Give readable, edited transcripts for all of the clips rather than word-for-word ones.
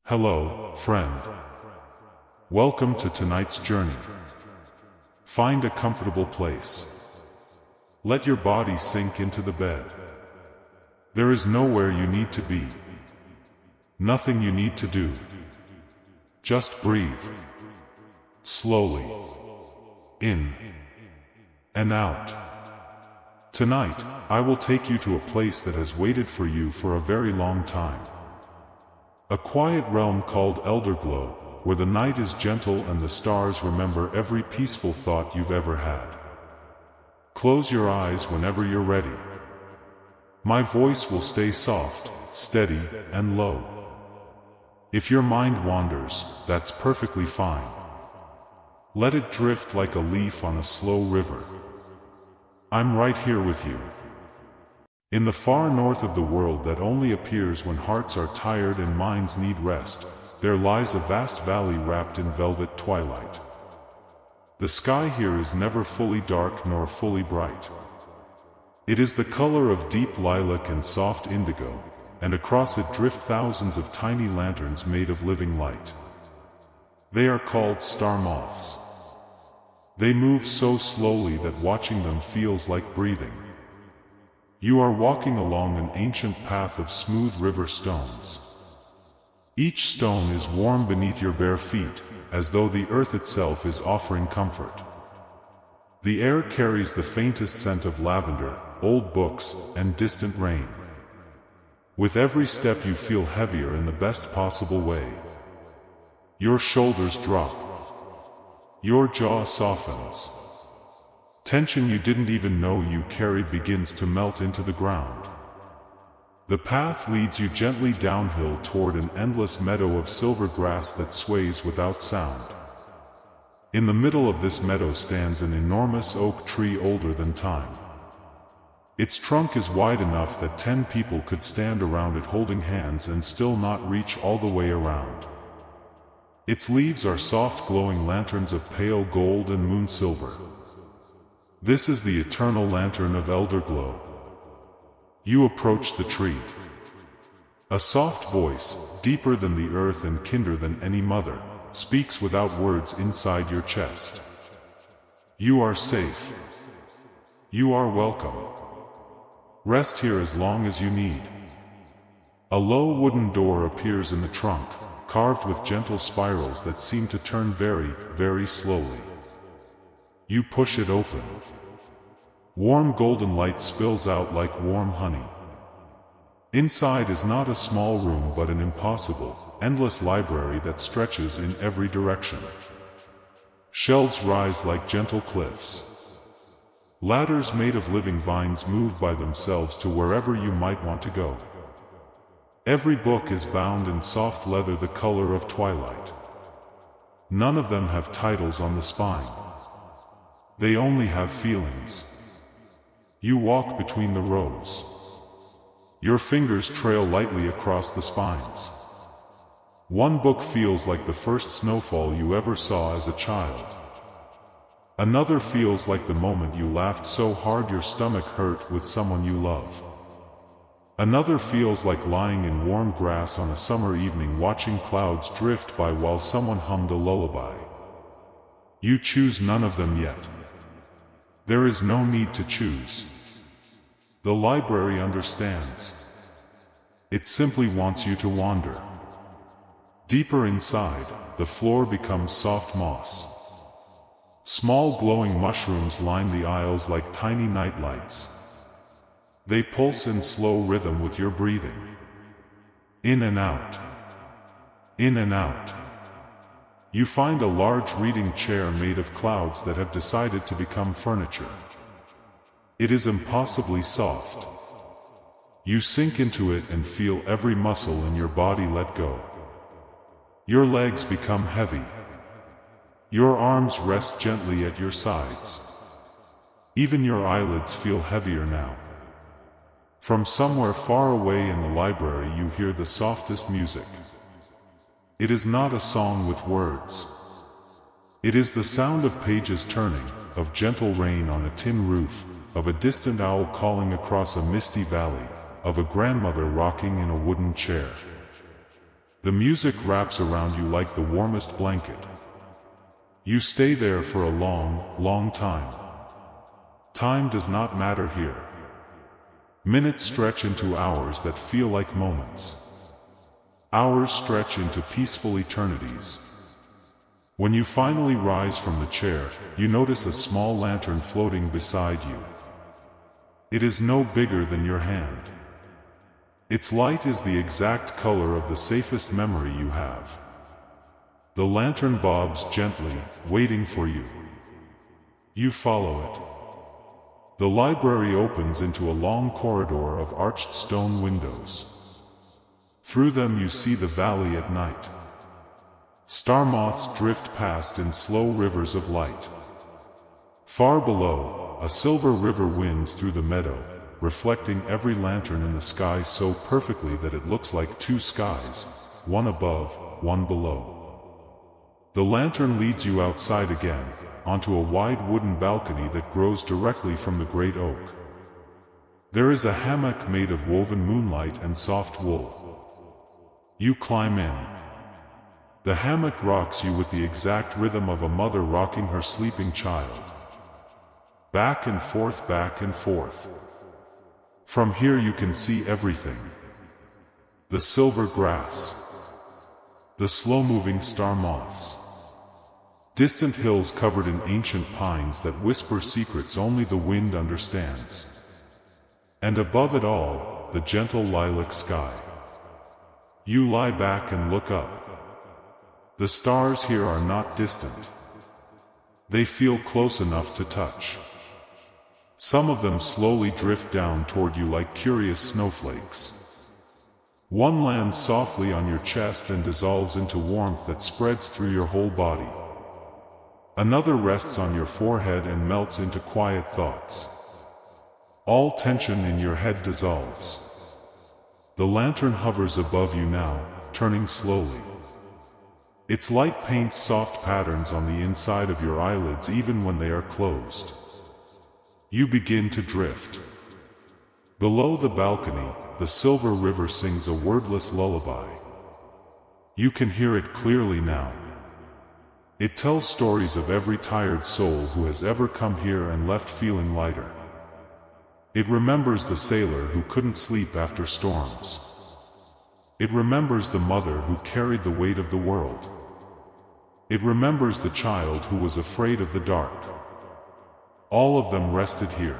Hello, friend. Welcome to tonight's journey. Find a comfortable place. Let your body sink into the bed. There is nowhere you need to be. Nothing you need to do. Just breathe. Slowly. In. And out. Tonight, I will take you to a place that has waited for you for a very long time. A quiet realm called Elderglow, where the night is gentle and the stars remember every peaceful thought you've ever had. Close your eyes whenever you're ready. My voice will stay soft, steady, and low. If your mind wanders, that's perfectly fine. Let it drift like a leaf on a slow river. I'm right here with you. In the far north of the world that only appears when hearts are tired and minds need rest, there lies a vast valley wrapped in velvet twilight. The sky here is never fully dark nor fully bright. It is the color of deep lilac and soft indigo, and across it drift thousands of tiny lanterns made of living light. They are called star moths. They move so slowly that watching them feels like breathing. You are walking along an ancient path of smooth river stones. Each stone is warm beneath your bare feet, as though the earth itself is offering comfort. The air carries the faintest scent of lavender, old books, and distant rain. With every step you feel heavier in the best possible way. Your shoulders drop. Your jaw softens. Tension you didn't even know you carried begins to melt into the ground. The path leads you gently downhill toward an endless meadow of silver grass that sways without sound. In the middle of this meadow stands an enormous oak tree older than time. Its trunk is wide enough that 10 people could stand around it holding hands and still not reach all the way around. Its leaves are soft glowing lanterns of pale gold and moon silver. This is the eternal lantern of Elderglow. You approach the tree. A soft voice, deeper than the earth and kinder than any mother, speaks without words inside your chest. You are safe. You are welcome. Rest here as long as you need. A low wooden door appears in the trunk, carved with gentle spirals that seem to turn very, very slowly. You push it open. Warm golden light spills out like warm honey. Inside is not a small room but an impossible, endless library that stretches in every direction. Shelves rise like gentle cliffs. Ladders made of living vines move by themselves to wherever you might want to go. Every book is bound in soft leather the color of twilight. None of them have titles on the spine. They only have feelings. You walk between the rows. Your fingers trail lightly across the spines. One book feels like the first snowfall you ever saw as a child. Another feels like the moment you laughed so hard your stomach hurt with someone you love. Another feels like lying in warm grass on a summer evening watching clouds drift by while someone hummed a lullaby. You choose none of them yet. There is no need to choose. The library understands. It simply wants you to wander. Deeper inside, the floor becomes soft moss. Small glowing mushrooms line the aisles like tiny night lights. They pulse in slow rhythm with your breathing. In and out. In and out. You find a large reading chair made of clouds that have decided to become furniture. It is impossibly soft. You sink into it and feel every muscle in your body let go. Your legs become heavy. Your arms rest gently at your sides. Even your eyelids feel heavier now. From somewhere far away in the library you hear the softest music. It is not a song with words. It is the sound of pages turning, of gentle rain on a tin roof, of a distant owl calling across a misty valley, of a grandmother rocking in a wooden chair. The music wraps around you like the warmest blanket. You stay there for a long, long time. Time does not matter here. Minutes stretch into hours that feel like moments. Hours stretch into peaceful eternities. When you finally rise from the chair, you notice a small lantern floating beside you. It is no bigger than your hand. Its light is the exact color of the safest memory you have. The lantern bobs gently, waiting for you. You follow it. The library opens into a long corridor of arched stone windows. Through them you see the valley at night. Star moths drift past in slow rivers of light. Far below, a silver river winds through the meadow, reflecting every lantern in the sky so perfectly that it looks like two skies, one above, one below. The lantern leads you outside again, onto a wide wooden balcony that grows directly from the great oak. There is a hammock made of woven moonlight and soft wool. You climb in. The hammock rocks you with the exact rhythm of a mother rocking her sleeping child. Back and forth, back and forth. From here you can see everything. The silver grass. The slow-moving star moths. Distant hills covered in ancient pines that whisper secrets only the wind understands. And above it all, the gentle lilac sky. You lie back and look up. The stars here are not distant. They feel close enough to touch. Some of them slowly drift down toward you like curious snowflakes. One lands softly on your chest and dissolves into warmth that spreads through your whole body. Another rests on your forehead and melts into quiet thoughts. All tension in your head dissolves. The lantern hovers above you now, turning slowly. Its light paints soft patterns on the inside of your eyelids even when they are closed. You begin to drift. Below the balcony, the silver river sings a wordless lullaby. You can hear it clearly now. It tells stories of every tired soul who has ever come here and left feeling lighter. It remembers the sailor who couldn't sleep after storms. It remembers the mother who carried the weight of the world. It remembers the child who was afraid of the dark. All of them rested here.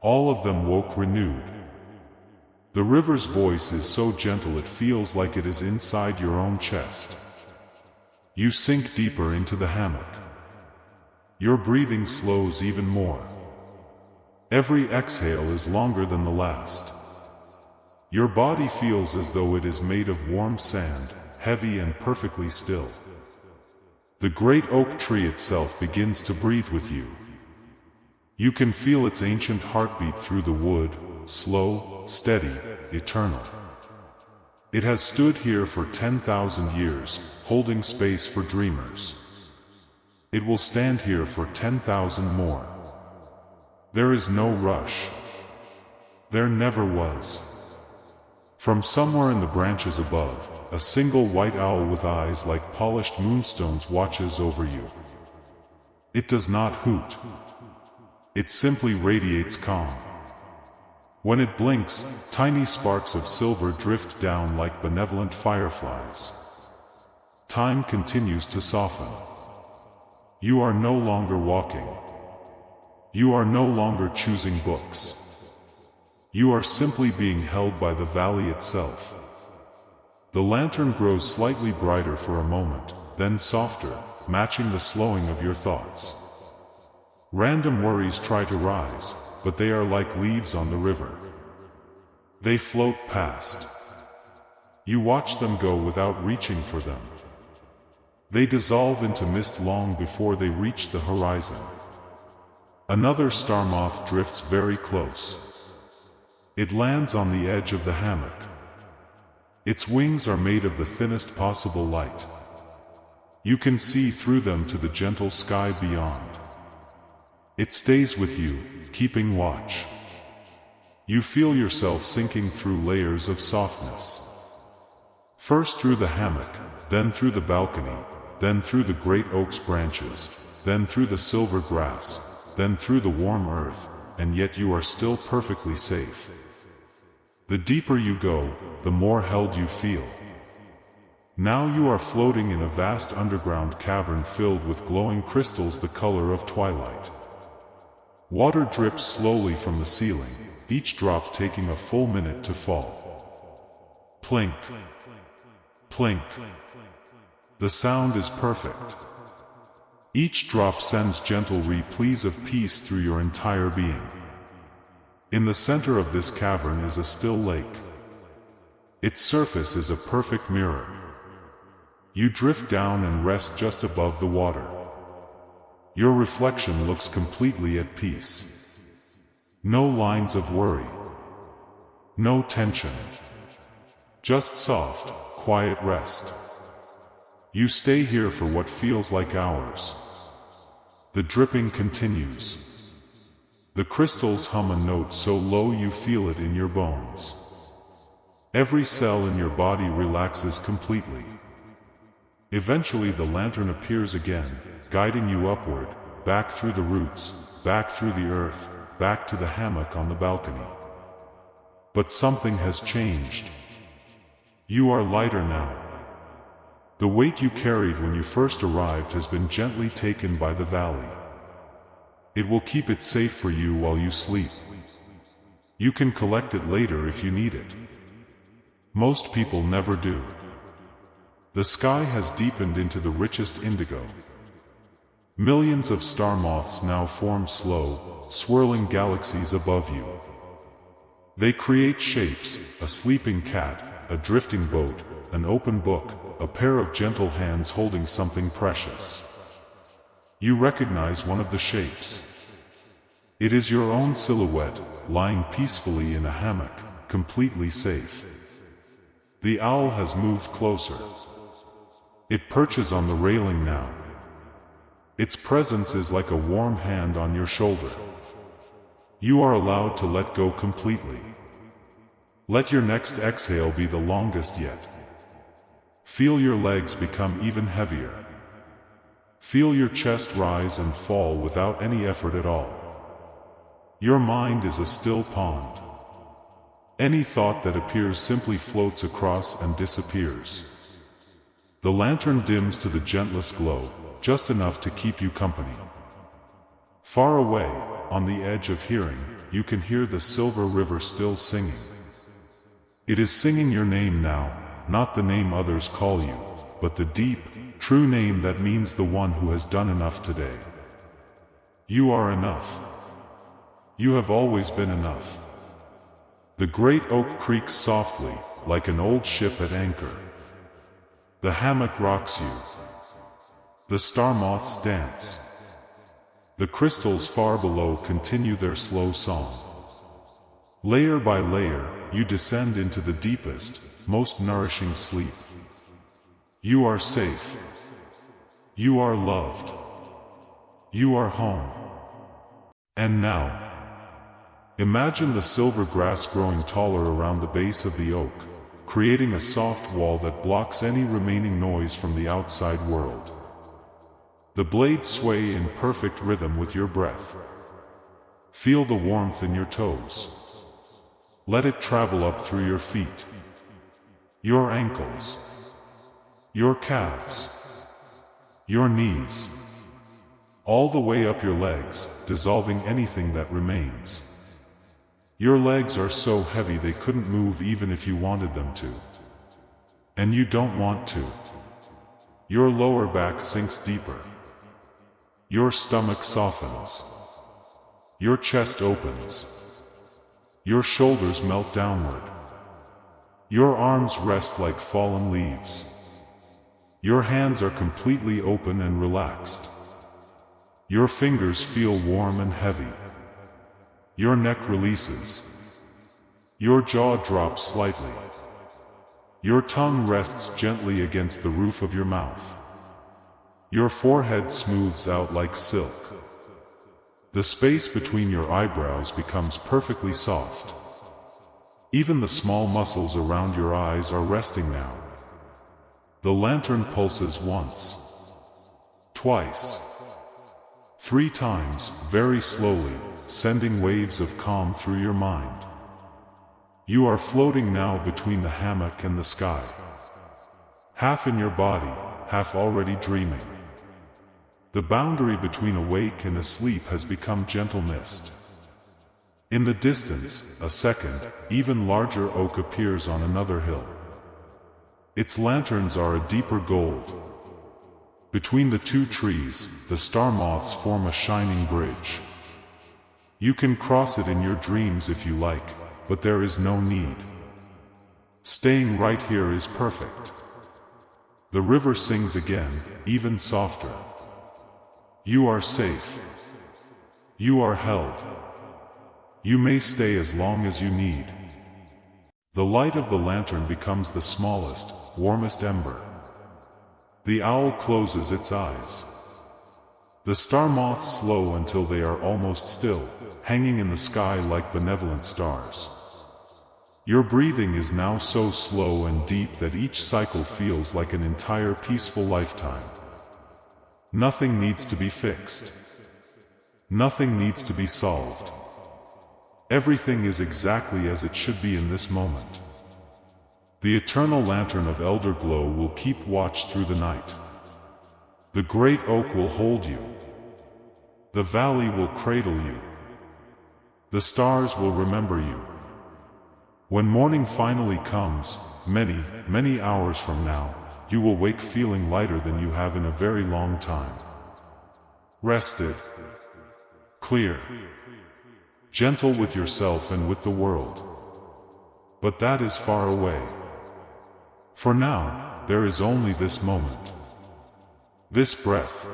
All of them woke renewed. The river's voice is so gentle it feels like it is inside your own chest. You sink deeper into the hammock. Your breathing slows even more. Every exhale is longer than the last. Your body feels as though it is made of warm sand, heavy and perfectly still. The great oak tree itself begins to breathe with you. You can feel its ancient heartbeat through the wood, slow, steady, eternal. It has stood here for 10,000 years, holding space for dreamers. It will stand here for 10,000 more. There is no rush. There never was. From somewhere in the branches above, a single white owl with eyes like polished moonstones watches over you. It does not hoot. It simply radiates calm. When it blinks, tiny sparks of silver drift down like benevolent fireflies. Time continues to soften. You are no longer walking. You are no longer choosing books. You are simply being held by the valley itself. The lantern grows slightly brighter for a moment, then softer, matching the slowing of your thoughts. Random worries try to rise, but they are like leaves on the river. They float past. You watch them go without reaching for them. They dissolve into mist long before they reach the horizon. Another star moth drifts very close. It lands on the edge of the hammock. Its wings are made of the thinnest possible light. You can see through them to the gentle sky beyond. It stays with you, keeping watch. You feel yourself sinking through layers of softness. First through the hammock, then through the balcony, then through the great oak's branches, then through the silver grass, then through the warm earth, and yet you are still perfectly safe. The deeper you go, the more held you feel. Now you are floating in a vast underground cavern filled with glowing crystals the color of twilight. Water drips slowly from the ceiling, each drop taking a full minute to fall. Plink, plink. The sound is perfect. Each drop sends gentle replees of peace through your entire being. In the center of this cavern is a still lake. Its surface is a perfect mirror. You drift down and rest just above the water. Your reflection looks completely at peace. No lines of worry. No tension. Just soft, quiet rest. You stay here for what feels like hours. The dripping continues. The crystals hum a note so low you feel it in your bones. Every cell in your body relaxes completely. Eventually the lantern appears again, guiding you upward, back through the roots, back through the earth, back to the hammock on the balcony. But something has changed. You are lighter now. The weight you carried when you first arrived has been gently taken by the valley. It will keep it safe for you while you sleep. You can collect it later if you need it. Most people never do. The sky has deepened into the richest indigo. Millions of star moths now form slow, swirling galaxies above you. They create shapes: a sleeping cat, a drifting boat, an open book, a pair of gentle hands holding something precious. You recognize one of the shapes. It is your own silhouette, lying peacefully in a hammock, completely safe. The owl has moved closer. It perches on the railing now. Its presence is like a warm hand on your shoulder. You are allowed to let go completely. Let your next exhale be the longest yet. Feel your legs become even heavier. Feel your chest rise and fall without any effort at all. Your mind is a still pond. Any thought that appears simply floats across and disappears. The lantern dims to the gentlest glow, just enough to keep you company. Far away, on the edge of hearing, you can hear the silver river still singing. It is singing your name now, not the name others call you, but the deep, true name that means the one who has done enough today. You are enough. You have always been enough. The great oak creaks softly, like an old ship at anchor. The hammock rocks you. The star moths dance. The crystals far below continue their slow song. Layer by layer, you descend into the deepest, most nourishing sleep. You are safe. You are loved. You are home. And now, imagine the silver grass growing taller around the base of the oak, creating a soft wall that blocks any remaining noise from the outside world. The blades sway in perfect rhythm with your breath. Feel the warmth in your toes. Let it travel up through your feet, your ankles, your calves, your knees, all the way up your legs, dissolving anything that remains. Your legs are so heavy they couldn't move even if you wanted them to. And you don't want to. Your lower back sinks deeper. Your stomach softens. Your chest opens. Your shoulders melt downward. Your arms rest like fallen leaves. Your hands are completely open and relaxed. Your fingers feel warm and heavy. Your neck releases. Your jaw drops slightly. Your tongue rests gently against the roof of your mouth. Your forehead smooths out like silk. The space between your eyebrows becomes perfectly soft. Even the small muscles around your eyes are resting now. The lantern pulses once, twice, 3 times, very slowly, sending waves of calm through your mind. You are floating now between the hammock and the sky. Half in your body, half already dreaming. The boundary between awake and asleep has become gentle mist. In the distance, a second, even larger oak appears on another hill. Its lanterns are a deeper gold. Between the 2 trees, the star moths form a shining bridge. You can cross it in your dreams if you like, but there is no need. Staying right here is perfect. The river sings again, even softer. You are safe. You are held. You may stay as long as you need. The light of the lantern becomes the smallest, warmest ember. The owl closes its eyes. The star moths slow until they are almost still, hanging in the sky like benevolent stars. Your breathing is now so slow and deep that each cycle feels like an entire peaceful lifetime. Nothing needs to be fixed. Nothing needs to be solved. Everything is exactly as it should be in this moment. The eternal lantern of Elderglow will keep watch through the night. The great oak will hold you. The valley will cradle you. The stars will remember you. When morning finally comes, many, many hours from now, you will wake feeling lighter than you have in a very long time. Rested. Clear. Gentle with yourself and with the world. But that is far away. For now, there is only this moment. This breath.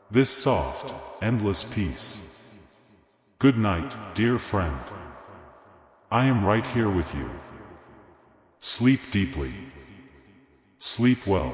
This soft, endless peace. Good night, dear friend. I am right here with you. Sleep deeply. Sleep well.